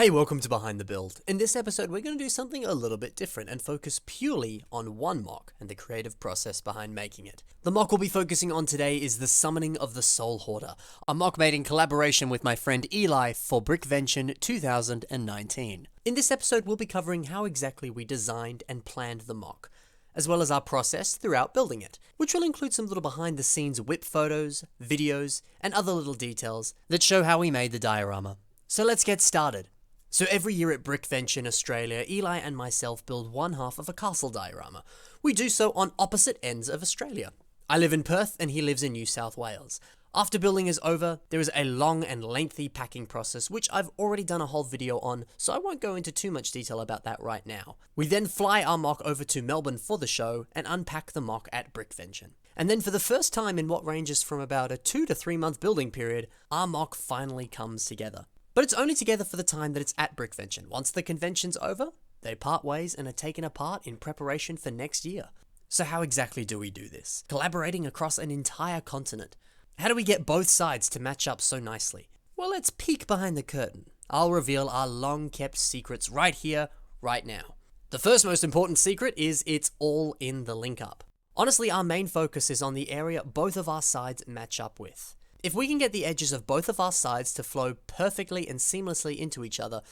Hey, welcome to Behind the Build. In this episode, we're going to do something a little bit different and focus purely on one mock and the creative process behind making it. The mock we'll be focusing on today is the Summoning of the Soul Hoarder, a mock made in collaboration with my friend Eli for Brickvention 2019. In this episode, we'll be covering how exactly we designed and planned the mock, as well as our process throughout building it, which will include some little behind the scenes whip photos, videos, and other little details that show how we made the diorama. So let's get started. So every year at Brickvention Australia, Eli and myself build one half of a castle diorama. We do so on opposite ends of Australia. I live in Perth and he lives in New South Wales. After building is over, there is a long and lengthy packing process, which I've already done a whole video on, so I won't go into too much detail about that right now. We then fly our mock over to Melbourne for the show and unpack the mock at Brickvention. And then for the first time in what ranges from about a 2 to 3 month building period, our mock finally comes together. But it's only together for the time that it's at Brickvention. Once the convention's over, they part ways and are taken apart in preparation for next year. So how exactly do we do this? Collaborating across an entire continent. How do we get both sides to match up so nicely? Well, let's peek behind the curtain. I'll reveal our long-kept secrets right here, right now. The first most important secret is it's all in the link-up. Honestly, our main focus is on the area both of our sides match up with. If we can get the edges of both of our sides to flow perfectly and seamlessly into each other,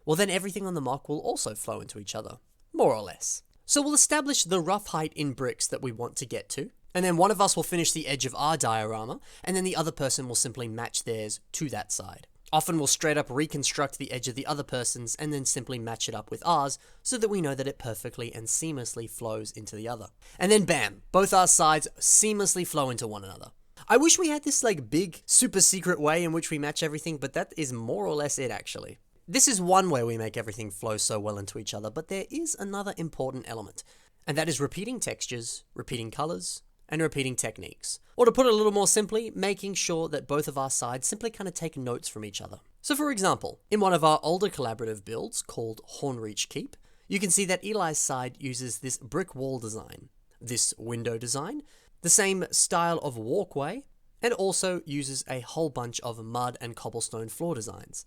well then everything on the mock will also flow into each other, more or less. So we'll establish the rough height in bricks that we want to get to, and then one of us will finish the edge of our diorama, and then the other person will simply match theirs to that side. Often we'll straight up reconstruct the edge of the other person's and then simply match it up with ours so that we know that it perfectly and seamlessly flows into the other. And then bam, both our sides seamlessly flow into one another. I wish we had this big, super secret way in which we match everything, but that is more or less it actually. This is one way we make everything flow so well into each other, but there is another important element, and that is repeating textures, repeating colors, and repeating techniques. Or to put it a little more simply, making sure that both of our sides simply kind of take notes from each other. So for example, in one of our older collaborative builds called Hornreach Keep, you can see that Eli's side uses this brick wall design, this window design, the same style of walkway, and also uses a whole bunch of mud and cobblestone floor designs.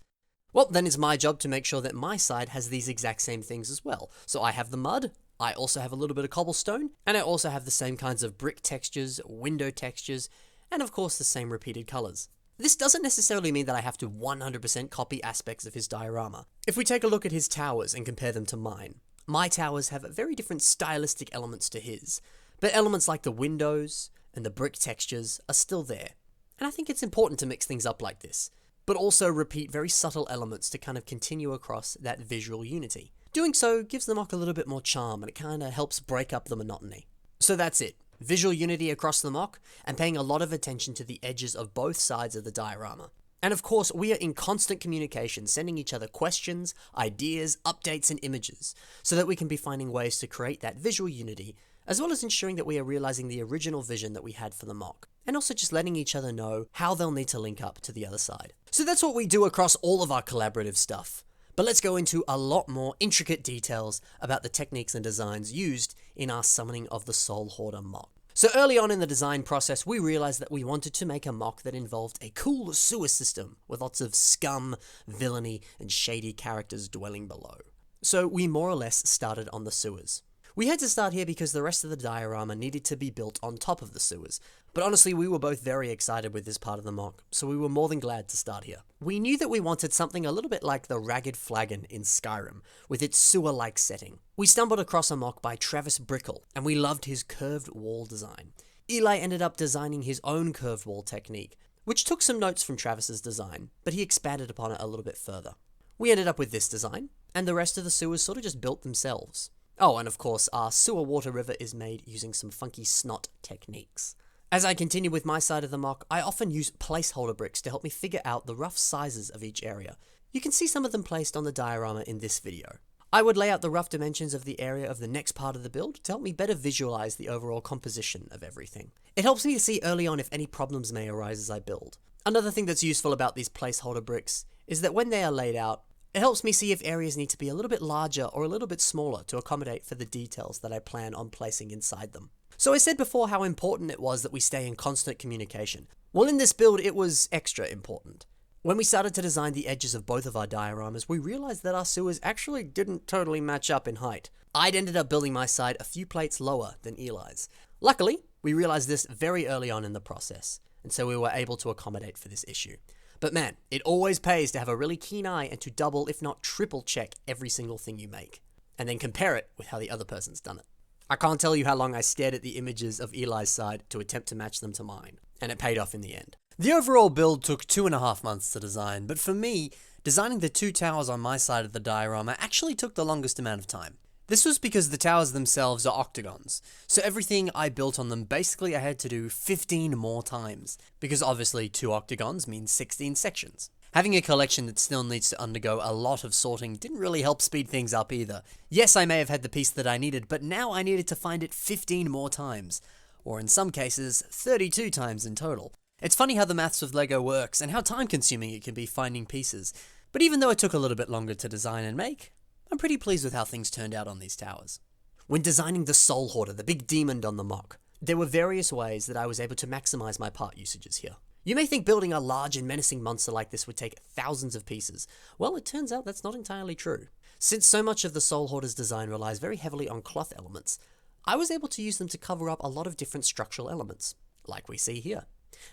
Well, then it's my job to make sure that my side has these exact same things as well. So I have the mud, I also have a little bit of cobblestone, and I also have the same kinds of brick textures, window textures, and of course the same repeated colors. This doesn't necessarily mean that I have to 100% copy aspects of his diorama. If we take a look at his towers and compare them to mine, my towers have very different stylistic elements to his. But elements like the windows and the brick textures are still there. And I think it's important to mix things up like this, but also repeat very subtle elements to kind of continue across that visual unity. Doing so gives the mock a little bit more charm and it kind of helps break up the monotony. So that's it. Visual unity across the mock and paying a lot of attention to the edges of both sides of the diorama. And of course, we are in constant communication, sending each other questions, ideas, updates, and images, so that we can be finding ways to create that visual unity, as well as ensuring that we are realizing the original vision that we had for the mock, and also just letting each other know how they'll need to link up to the other side. So that's what we do across all of our collaborative stuff. But let's go into a lot more intricate details about the techniques and designs used in our Summoning of the Soul Hoarder mock. So early on in the design process, we realized that we wanted to make a mock that involved a cool sewer system with lots of scum, villainy, and shady characters dwelling below. So we more or less started on the sewers. We had to start here because the rest of the diorama needed to be built on top of the sewers, but honestly we were both very excited with this part of the mock, so we were more than glad to start here. We knew that we wanted something a little bit like the Ragged Flagon in Skyrim, with its sewer-like setting. We stumbled across a mock by Travis Brickle, and we loved his curved wall design. Eli ended up designing his own curved wall technique, which took some notes from Travis's design, but he expanded upon it a little bit further. We ended up with this design, and the rest of the sewers sort of just built themselves. Oh, and of course, our sewer water river is made using some funky snot techniques. As I continue with my side of the mock, I often use placeholder bricks to help me figure out the rough sizes of each area. You can see some of them placed on the diorama in this video. I would lay out the rough dimensions of the area of the next part of the build to help me better visualize the overall composition of everything. It helps me to see early on if any problems may arise as I build. Another thing that's useful about these placeholder bricks is that when they are laid out, it helps me see if areas need to be a little bit larger or a little bit smaller to accommodate for the details that I plan on placing inside them. So I said before how important it was that we stay in constant communication. Well, in this build, it was extra important. When we started to design the edges of both of our dioramas, we realized that our sewers actually didn't totally match up in height. I'd ended up building my side a few plates lower than Eli's. Luckily, we realized this very early on in the process, and so we were able to accommodate for this issue. But man, it always pays to have a really keen eye and to double, if not triple check every single thing you make, and then compare it with how the other person's done it. I can't tell you how long I stared at the images of Eli's side to attempt to match them to mine, and it paid off in the end. The overall build took 2.5 months to design, but for me, designing the 2 towers on my side of the diorama actually took the longest amount of time. This was because the towers themselves are octagons, so everything I built on them basically I had to do 15 more times, because obviously 2 octagons means 16 sections. Having a collection that still needs to undergo a lot of sorting didn't really help speed things up either. Yes, I may have had the piece that I needed, but now I needed to find it 15 more times, or in some cases, 32 times in total. It's funny how the maths of LEGO works, and how time-consuming it can be finding pieces. But even though it took a little bit longer to design and make, I'm pretty pleased with how things turned out on these towers. When designing the Soul Hoarder, the big demon on the mock, there were various ways that I was able to maximize my part usages here. You may think building a large and menacing monster like this would take thousands of pieces. Well, it turns out that's not entirely true. Since so much of the Soul Hoarder's design relies very heavily on cloth elements, I was able to use them to cover up a lot of different structural elements, like we see here.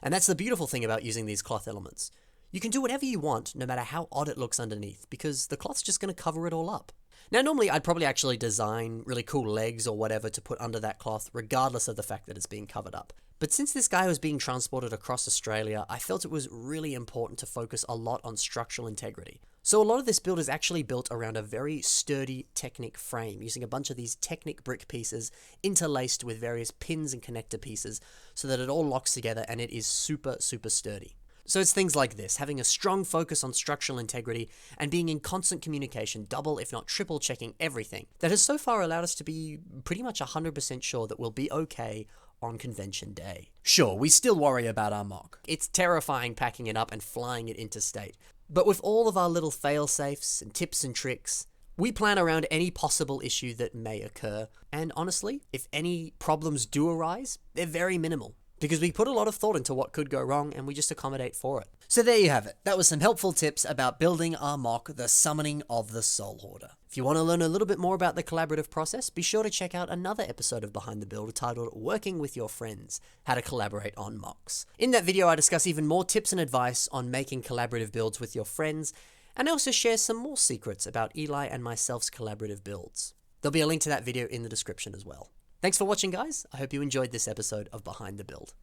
And that's the beautiful thing about using these cloth elements. You can do whatever you want, no matter how odd it looks underneath, because the cloth's just going to cover it all up. Now, normally I'd probably actually design really cool legs or whatever to put under that cloth, regardless of the fact that it's being covered up. But since this guy was being transported across Australia, I felt it was really important to focus a lot on structural integrity. So a lot of this build is actually built around a very sturdy Technic frame, using a bunch of these Technic brick pieces interlaced with various pins and connector pieces so that it all locks together and it is super, super sturdy. So it's things like this, having a strong focus on structural integrity and being in constant communication, double if not triple checking everything, that has so far allowed us to be pretty much 100% sure that we'll be okay on convention day. Sure, we still worry about our mock. It's terrifying packing it up and flying it interstate. But with all of our little fail-safes and tips and tricks, we plan around any possible issue that may occur. And honestly, if any problems do arise, they're very minimal, because we put a lot of thought into what could go wrong and we just accommodate for it. So there you have it. That was some helpful tips about building our mock, the Summoning of the Soul Hoarder. If you want to learn a little bit more about the collaborative process, be sure to check out another episode of Behind the Build titled Working with Your Friends, How to Collaborate on Mocks. In that video, I discuss even more tips and advice on making collaborative builds with your friends, and I also share some more secrets about Eli and myself's collaborative builds. There'll be a link to that video in the description as well. Thanks for watching, guys. I hope you enjoyed this episode of Behind the Build.